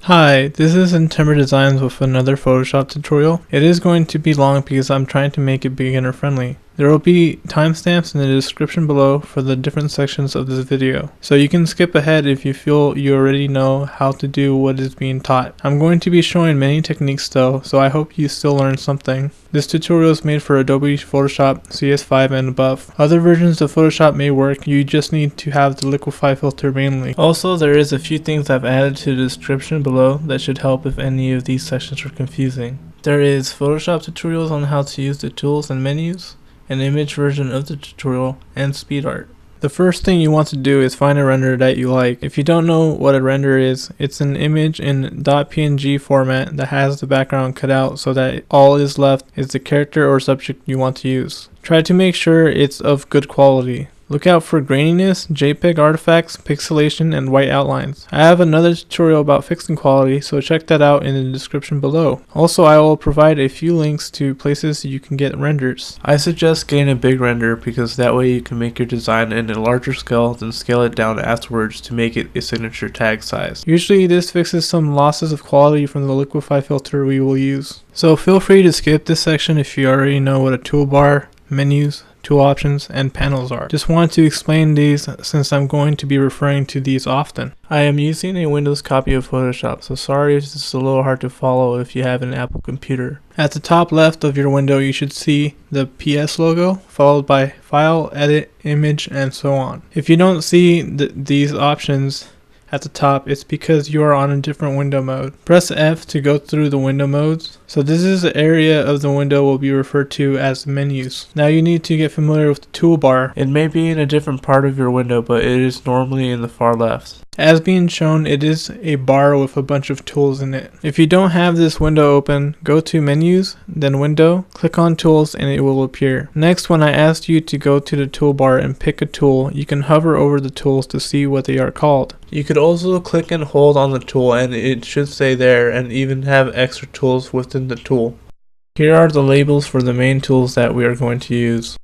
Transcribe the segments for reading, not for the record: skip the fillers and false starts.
Hi, this is September Designs with another Photoshop tutorial. It is going to be long because I'm trying to make it beginner friendly. There will be timestamps in the description below for the different sections of this video, so you can skip ahead if you feel you already know how to do what is being taught. I'm going to be showing many techniques though, so I hope you still learn something. This tutorial is made for Adobe Photoshop CS5 and above. Other versions of Photoshop may work, you just need to have the liquify filter mainly. Also, there is a few things I've added to the description below that should help if any of these sections are confusing. There is Photoshop tutorials on how to use the tools and menus, an image version of the tutorial, and speed art. The first thing you want to do is find a render that you like. If you don't know what a render is, it's an image in .png format that has the background cut out so that all is left is the character or subject you want to use. Try to make sure it's of good quality. Look out for graininess, JPEG artifacts, pixelation, and white outlines. I have another tutorial about fixing quality, so check that out in the description below. Also, I will provide a few links to places you can get renders. I suggest getting a big render because that way you can make your design in a larger scale, then scale it down afterwards to make it a signature tag size. Usually this fixes some losses of quality from the liquify filter we will use. So feel free to skip this section if you already know what a toolbar, menus, tool options, and panels are. Just want to explain these since I'm going to be referring to these often. I am using a Windows copy of Photoshop, so sorry if this is a little hard to follow if you have an Apple computer. At the top left of your window you should see the PS logo, followed by File, Edit, Image, and so on. If you don't see these options at the top, it's because you are on a different window mode. Press F to go through the window modes. So this is the area of the window will be referred to as menus. Now you need to get familiar with the toolbar. It may be in a different part of your window, but it is normally in the far left. As being shown, it is a bar with a bunch of tools in it. If you don't have this window open, go to menus, then window, click on tools, and it will appear. Next, when I asked you to go to the toolbar and pick a tool, you can hover over the tools to see what they are called. You could also click and hold on the tool and it should stay there, and even have extra tools within the tool. Here are the labels for the main tools that we are going to use.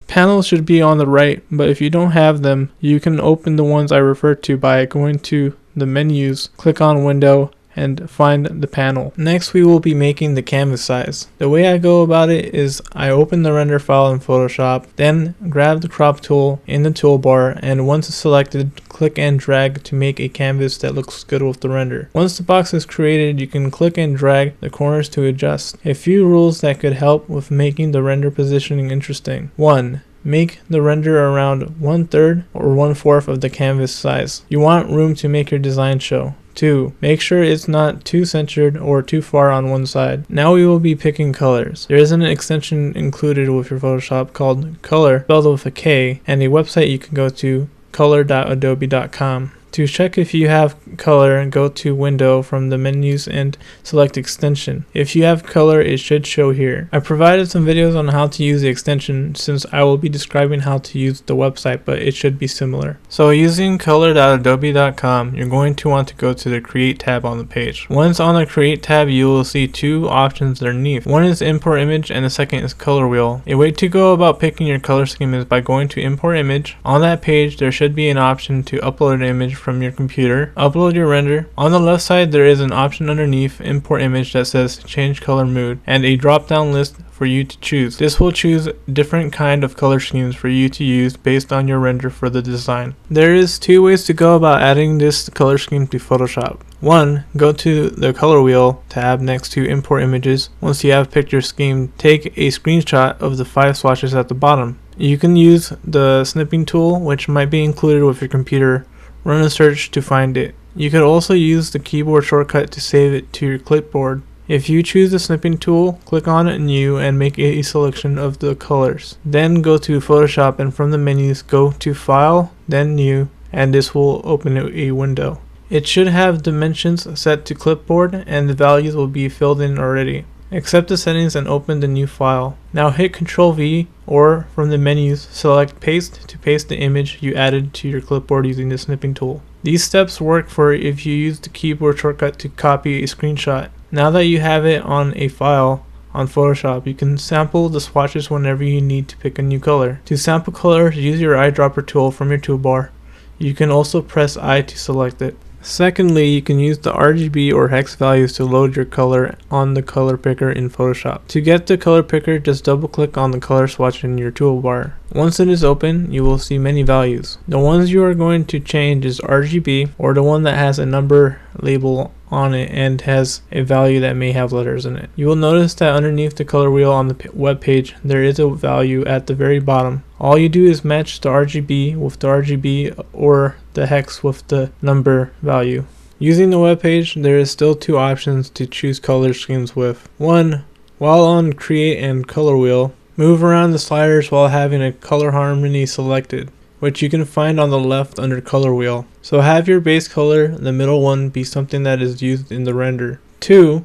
Panels should be on the right, but if you don't have them, you can open the ones I referred to by going to the menus, click on window, and find the panel. Next we will be making the canvas size. The way I go about it is I open the render file in Photoshop, then grab the crop tool in the toolbar, and once it's selected, click and drag to make a canvas that looks good with the render. Once the box is created, you can click and drag the corners to adjust. A few rules that could help with making the render positioning interesting. 1. Make the render around 1/3 or 1/4 of the canvas size. You want room to make your design show. 2. Make sure it's not too centered or too far on one side. Now we will be picking colors. There is an extension included with your Photoshop called Kuler, spelled with a K, and a website you can go to, color.adobe.com. To check if you have color, go to window from the menus and select extension. If you have color, it should show here. I provided some videos on how to use the extension since I will be describing how to use the website, but it should be similar. So using color.adobe.com, you're going to want to go to the create tab on the page. Once on the create tab, you will see two options underneath. One is import image and the second is color wheel. A way to go about picking your color scheme is by going to import image. On that page, there should be an option to upload an image from your computer. Upload your render. On the left side there is an option underneath import image that says change color mood and a drop down list for you to choose. This will choose different kind of color schemes for you to use based on your render for the design. There is two ways to go about adding this color scheme to Photoshop. 1. Go to the color wheel tab next to import images. Once you have picked your scheme, take a screenshot of the 5 swatches at the bottom. You can use the snipping tool, which might be included with your computer. Run a search to find it. You could also use the keyboard shortcut to save it to your clipboard. If you choose the snipping tool, click on New and make a selection of the colors. Then go to Photoshop and from the menus go to File, then New, and this will open a window. It should have dimensions set to clipboard and the values will be filled in already. Accept the settings and open the new file. Now hit Ctrl V or from the menus select paste to paste the image you added to your clipboard using the snipping tool. These steps work for if you use the keyboard shortcut to copy a screenshot. Now that you have it on a file on Photoshop, you can sample the swatches whenever you need to pick a new color. To sample colors, use your eyedropper tool from your toolbar. You can also press I to select it. Secondly, you can use the RGB or hex values to load your color on the color picker in Photoshop. To get the color picker, just double click on the color swatch in your toolbar. Once it is open, you will see many values. The ones you are going to change is RGB, or the one that has a number label on it and has a value that may have letters in it. You will notice that underneath the color wheel on the web page, there is a value at the very bottom. All you do is match the RGB with the RGB or the hex with the number value. Using the web page, there is still two options to choose color schemes with. One, while on create and color wheel, move around the sliders while having a color harmony selected, which you can find on the left under color wheel. So have your base color, the middle one, be something that is used in the render. 2.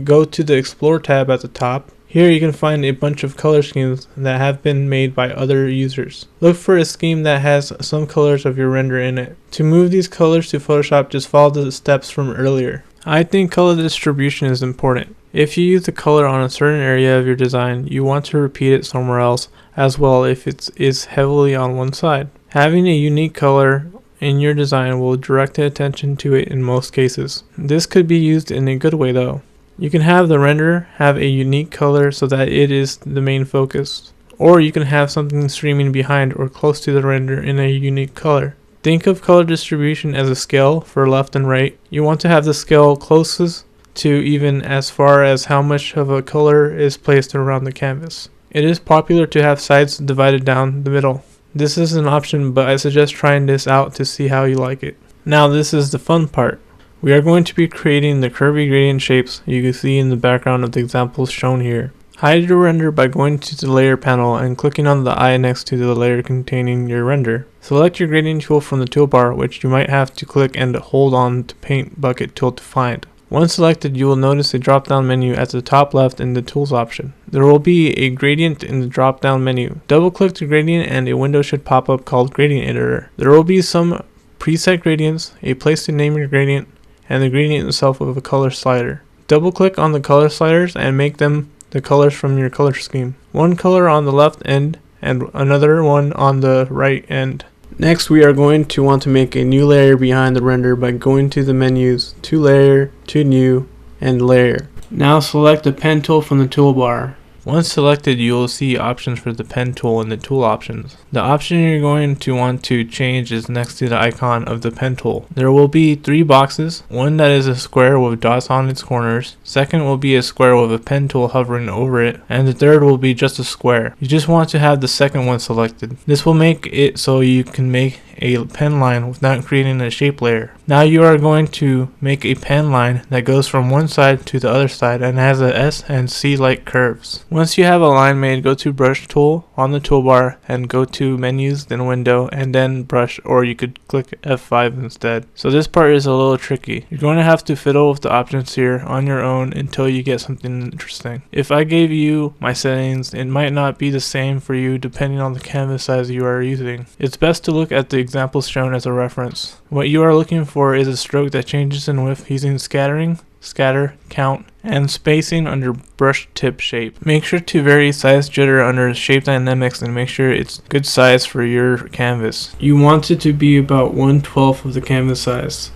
Go to the Explore tab at the top. Here you can find a bunch of color schemes that have been made by other users. Look for a scheme that has some colors of your render in it. To move these colors to Photoshop, just follow the steps from earlier. I think color distribution is important. If you use the color on a certain area of your design, you want to repeat it somewhere else as well if it is heavily on one side. Having a unique color in your design will direct attention to it in most cases. This could be used in a good way though. You can have the render have a unique color so that it is the main focus. Or you can have something streaming behind or close to the render in a unique color. Think of color distribution as a scale for left and right. You want to have the scale closest to even as far as how much of a color is placed around the canvas. It is popular to have sides divided down the middle. This is an option, but I suggest trying this out to see how you like it. Now this is the fun part. We are going to be creating the curvy gradient shapes you can see in the background of the examples shown here. Hide your render by going to the layer panel and clicking on the eye next to the layer containing your render. Select your gradient tool from the toolbar, which you might have to click and hold on to paint bucket tool to find. Once selected, you will notice a drop-down menu at the top left in the Tools option. There will be a gradient in the drop-down menu. Double-click the gradient and a window should pop up called Gradient Editor. There will be some preset gradients, a place to name your gradient, and the gradient itself with a color slider. Double-click on the color sliders and make them the colors from your color scheme. One color on the left end and another one on the right end. Next, we are going to want to make a new layer behind the render by going to the menus, to layer, to new, and layer. Now select the pen tool from the toolbar. Once selected, you will see options for the pen tool in the tool options. The option you're going to want to change is next to the icon of the pen tool. There will be 3 boxes, one that is a square with dots on its corners, second will be a square with a pen tool hovering over it, and the third will be just a square. You just want to have the second one selected. This will make it so you can make a pen line without creating a shape layer. Now you are going to make a pen line that goes from one side to the other side and has a S and C like curves. Once you have a line made, go to brush tool on the toolbar and go to menus, then window, and then brush, or you could click F5 instead. So this part is a little tricky. You're going to have to fiddle with the options here on your own until you get something interesting. If I gave you my settings, it might not be the same for you depending on the canvas size you are using. It's best to look at the examples shown as a reference. What you are looking for is a stroke that changes in width using scattering, scatter, count, and spacing under brush tip shape. Make sure to vary size jitter under shape dynamics and make sure it's good size for your canvas. You want it to be about 1/12 of the canvas size.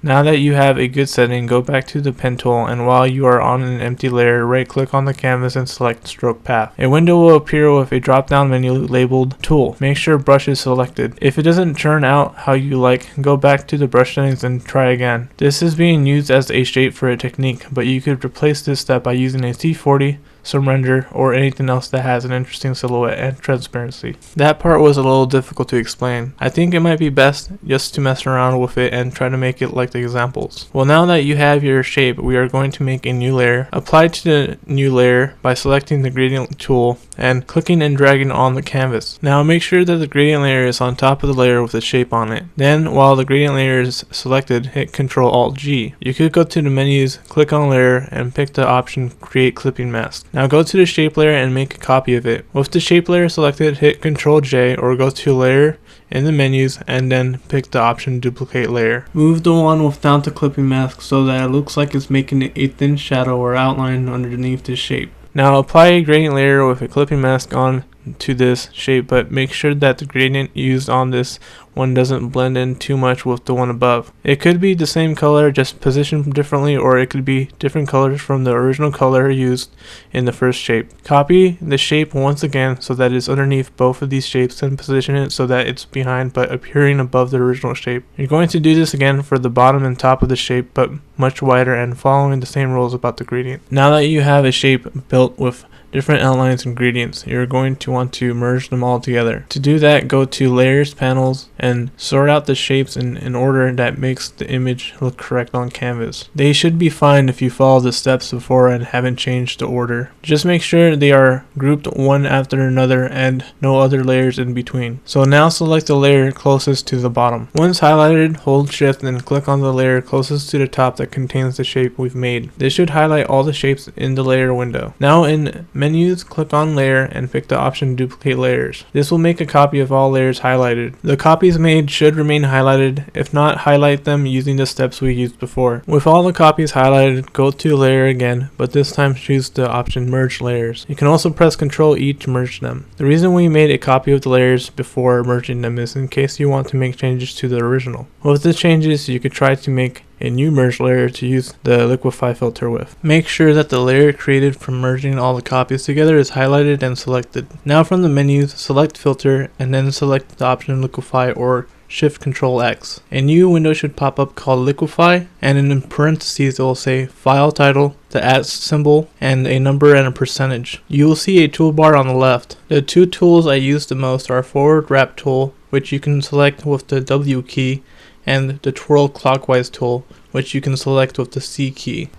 Now that you have a good setting, go back to the pen tool, and while you are on an empty layer, right click on the canvas and select stroke path. A window will appear with a drop down menu labeled tool. Make sure brush is selected. If it doesn't turn out how you like, go back to the brush settings and try again. This is being used as a shape for a technique, but you could replace this step by using a C40, some render, or anything else that has an interesting silhouette and transparency. That part was a little difficult to explain. I think it might be best just to mess around with it and try to make it like the examples. Well, now that you have your shape, we are going to make a new layer. Apply to the new layer by selecting the gradient tool and clicking and dragging on the canvas. Now make sure that the gradient layer is on top of the layer with the shape on it. Then while the gradient layer is selected, hit Ctrl-Alt-G. You could go to the menus, click on layer, and pick the option create clipping mask. Now go to the shape layer and make a copy of it. With the shape layer selected, hit Ctrl-J or go to layer in the menus and then pick the option duplicate layer. Move the one without the clipping mask so that it looks like it's making a thin shadow or outline underneath the shape. Now apply a gradient layer with a clipping mask on to this shape, but make sure that the gradient used on this one doesn't blend in too much with the one above. It could be the same color, just positioned differently, or it could be different colors from the original color used in the first shape. Copy the shape once again so that it's underneath both of these shapes, and position it so that it's behind but appearing above the original shape. You're going to do this again for the bottom and top of the shape, but much wider and following the same rules about the gradient. Now that you have a shape built with different outlines and gradients, you're going to want to merge them all together. To do that, go to Layers, Panels, and sort out the shapes in order that makes the image look correct on canvas. They should be fine if you follow the steps before and haven't changed the order. Just make sure they are grouped one after another and no other layers in between. So now select the layer closest to the bottom. Once highlighted, hold Shift and click on the layer closest to the top that contains the shape we've made. This should highlight all the shapes in the layer window. Now in Menus, click on Layer and pick the option Duplicate Layers. This will make a copy of all layers highlighted. The copies made should remain highlighted. If not, highlight them using the steps we used before. With all the copies highlighted, go to Layer again, but this time choose the option Merge Layers. You can also press Ctrl E to merge them. The reason we made a copy of the layers before merging them is in case you want to make changes to the original. With the changes, you could try to make a new merge layer to use the liquify filter with. Make sure that the layer created from merging all the copies together is highlighted and selected. Now from the menus, select filter and then select the option liquify or Shift Ctrl X. A new window should pop up called liquify, and in parentheses it will say file title, the @ symbol, and a number and a percentage. You will see a toolbar on the left. The two tools I use the most are forward wrap tool, which you can select with the W key, and the twirl clockwise tool, which you can select with the C key.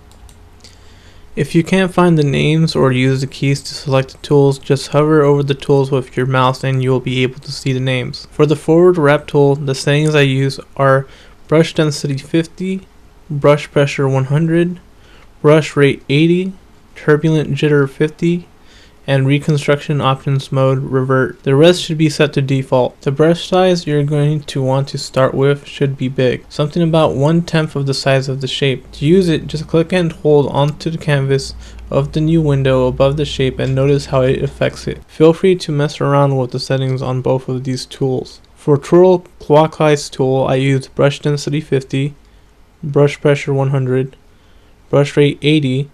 If you can't find the names or use the keys to select the tools, just hover over the tools with your mouse and you will be able to see the names. For the forward wrap tool, the settings I use are brush density 50, brush pressure 100, brush rate 80, turbulent jitter 50, and reconstruction options mode revert. The rest should be set to default. The brush size you're going to want to start with should be big, something about 1/10 of the size of the shape. To use it, just click and hold onto the canvas of the new window above the shape and notice how it affects it. Feel free to mess around with the settings on both of these tools. For twirl clockwise tool, I use brush density 50, brush pressure 100, brush rate 80,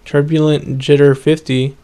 turbulent jitter 50,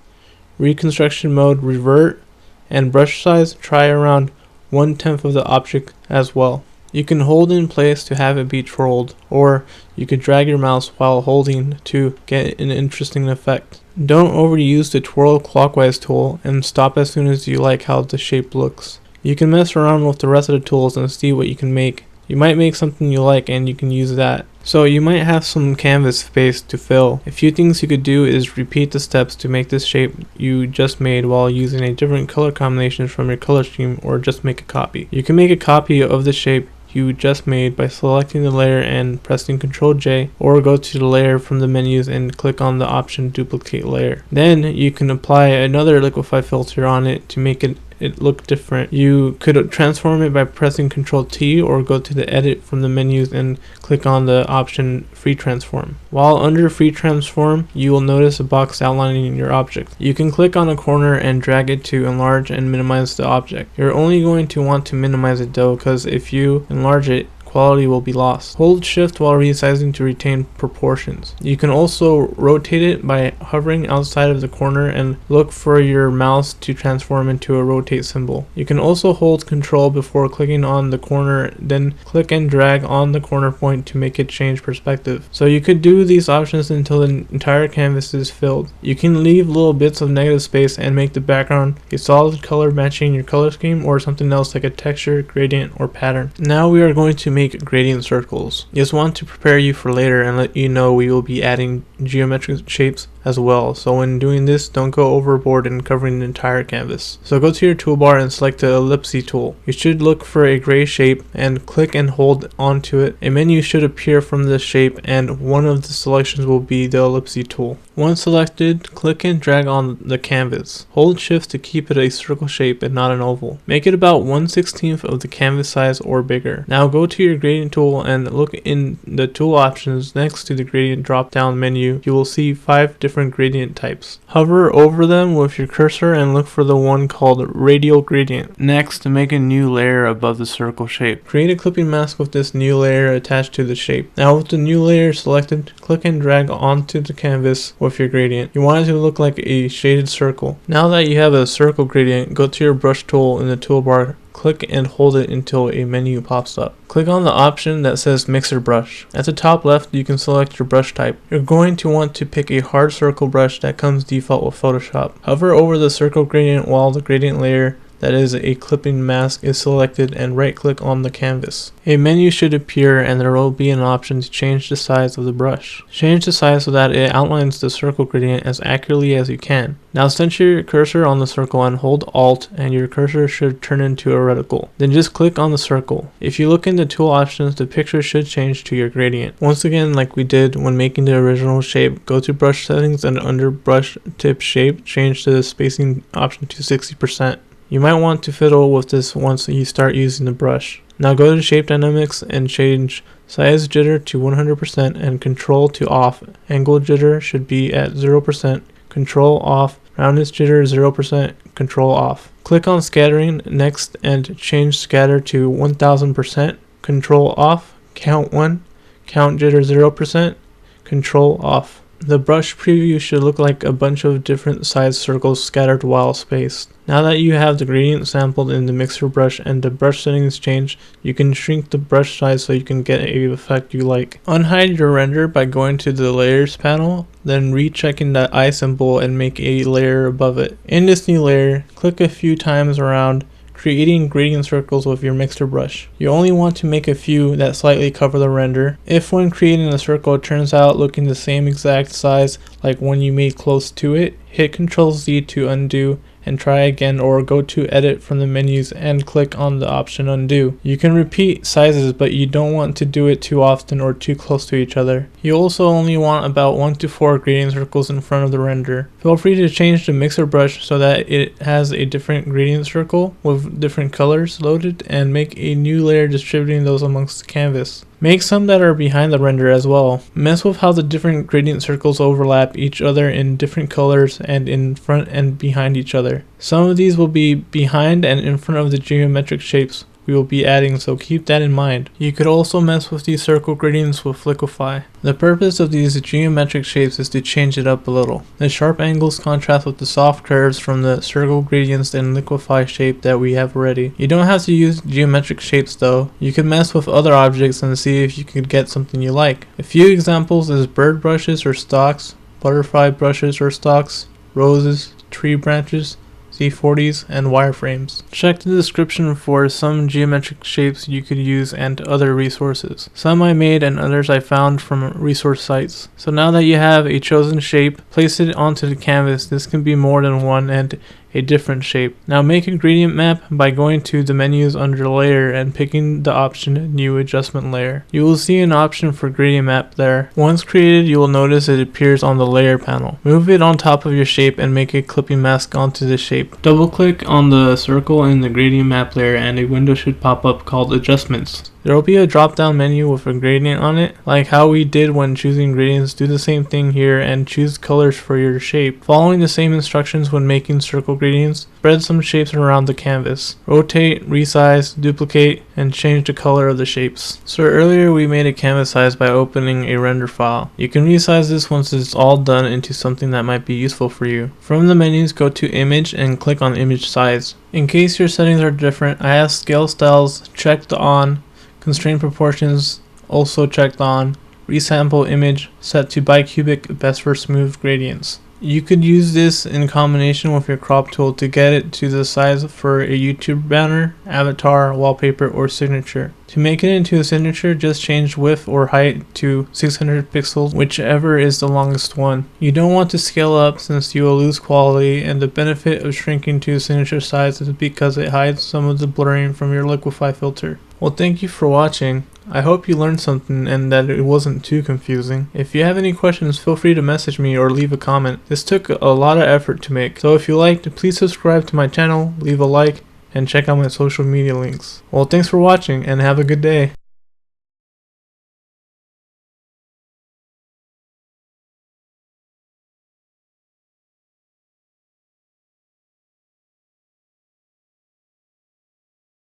reconstruction mode revert, and brush size try around 1/10 of the object as well. You can hold in place to have it be twirled, or you could drag your mouse while holding to get an interesting effect. Don't overuse the twirl clockwise tool and stop as soon as you like how the shape looks. You can mess around with the rest of the tools and see what you can make. You might make something you like and you can use that. So you might have some canvas space to fill. A few things you could do is repeat the steps to make this shape you just made while using a different color combination from your color scheme, or just make a copy. You can make a copy of the shape you just made by selecting the layer and pressing Ctrl J, or go to the layer from the menus and click on the option duplicate layer. Then you can apply another liquify filter on it to make it look different. You could transform it by pressing Ctrl T, or go to the edit from the menus and click on the option free transform. While under free transform, you will notice a box outlining your object. You can click on a corner and drag it to enlarge and minimize the object. You're only going to want to minimize it though, because if you enlarge it, quality will be lost. Hold shift while resizing to retain proportions. You can also rotate it by hovering outside of the corner and look for your mouse to transform into a rotate symbol. You can also hold control before clicking on the corner, then click and drag on the corner point to make it change perspective. So you could do these options until the entire canvas is filled. You can leave little bits of negative space and make the background a solid color matching your color scheme, or something else like a texture, gradient, or pattern. Now we are going to make gradient circles. Just want to prepare you for later and let you know we will be adding geometric shapes as well. So when doing this, don't go overboard and covering the entire canvas. So go to your toolbar and select the ellipse tool. You should look for a gray shape and click and hold onto it. A menu should appear from this shape and one of the selections will be the ellipse tool. Once selected, click and drag on the canvas. Hold shift to keep it a circle shape and not an oval. Make it about 1/16 of the canvas size or bigger. Now go to your gradient tool and look in the tool options next to the gradient drop down menu. You will see 5 different different gradient types. Hover over them with your cursor and look for the one called radial gradient. Next, make a new layer above the circle shape. Create a clipping mask with this new layer attached to the shape. Now with the new layer selected, click and drag onto the canvas with your gradient. You want it to look like a shaded circle. Now that you have a circle gradient, go to your brush tool in the toolbar. Click and hold it until a menu pops up. Click on the option that says Mixer Brush. At the top left, you can select your brush type. You're going to want to pick a hard circle brush that comes default with Photoshop. Hover over the circle gradient while the gradient layer, that is a clipping mask, is selected and right click on the canvas. A menu should appear and there will be an option to change the size of the brush. Change the size so that it outlines the circle gradient as accurately as you can. Now center your cursor on the circle and hold Alt and your cursor should turn into a reticle. Then just click on the circle. If you look in the tool options, the picture should change to your gradient. Once again, like we did when making the original shape, go to brush settings and under brush tip shape, change the spacing option to 60%. You might want to fiddle with this once you start using the brush. Now go to Shape Dynamics and change Size Jitter to 100% and Control to off. Angle Jitter should be at 0%, Control off. Roundness Jitter 0%, Control off. Click on Scattering next and change Scatter to 1000%, Control off. Count 1, Count Jitter 0%, Control off. The brush preview should look like a bunch of different sized circles scattered while spaced. Now that you have the gradient sampled in the mixer brush and the brush settings changed, you can shrink the brush size so you can get an effect you like. Unhide your render by going to the layers panel, then rechecking that eye symbol and make a layer above it. In this new layer, click a few times around, creating gradient circles with your mixer brush. You only want to make a few that slightly cover the render. If when creating a circle it turns out looking the same exact size like when you made close to it, hit Ctrl Z to undo and try again, or go to edit from the menus and click on the option undo. You can repeat sizes, but you don't want to do it too often or too close to each other. You also only want about 1 to 4 gradient circles in front of the render. Feel free to change the mixer brush so that it has a different gradient circle with different colors loaded, and make a new layer distributing those amongst the canvas. Make some that are behind the render as well. Mess with how the different gradient circles overlap each other in different colors and in front and behind each other. Some of these will be behind and in front of the geometric shapes we will be adding, so keep that in mind. You could also mess with these circle gradients with Liquify. The purpose of these geometric shapes is to change it up a little. The sharp angles contrast with the soft curves from the circle gradients and Liquify shape that we have already. You don't have to use geometric shapes though. You can mess with other objects and see if you could get something you like. A few examples is bird brushes or stalks, butterfly brushes or stalks, roses, tree branches, Z40s, and wireframes. Check the description for some geometric shapes you could use and other resources. Some I made and others I found from resource sites. So now that you have a chosen shape, place it onto the canvas. This can be more than one and a different shape. Now make a gradient map by going to the menus under layer and picking the option new adjustment layer. You will see an option for gradient map there. Once created, you will notice it appears on the layer panel. Move it on top of your shape and make a clipping mask onto the shape. Double click on the circle in the gradient map layer and a window should pop up called adjustments. There will be a drop down menu with a gradient on it. Like how we did when choosing gradients, do the same thing here and choose colors for your shape. Following the same instructions when making circle gradients, spread some shapes around the canvas. Rotate, resize, duplicate, and change the color of the shapes. So earlier we made a canvas size by opening a render file. You can resize this once it's all done into something that might be useful for you. From the menus, go to image and click on image size. In case your settings are different, I have scale styles checked on, constraint proportions also checked on, resample image set to bicubic best for smooth gradients. You could use this in combination with your crop tool to get it to the size for a YouTube banner, avatar, wallpaper, or signature. To make it into a signature, just change width or height to 600 pixels, whichever is the longest one. You don't want to scale up since you will lose quality, and the benefit of shrinking to signature size is because it hides some of the blurring from your Liquify filter. Well, thank you for watching. I hope you learned something and that it wasn't too confusing. If you have any questions, feel free to message me or leave a comment. This took a lot of effort to make, so if you liked, please subscribe to my channel, leave a like, and check out my social media links. Well, thanks for watching and have a good day.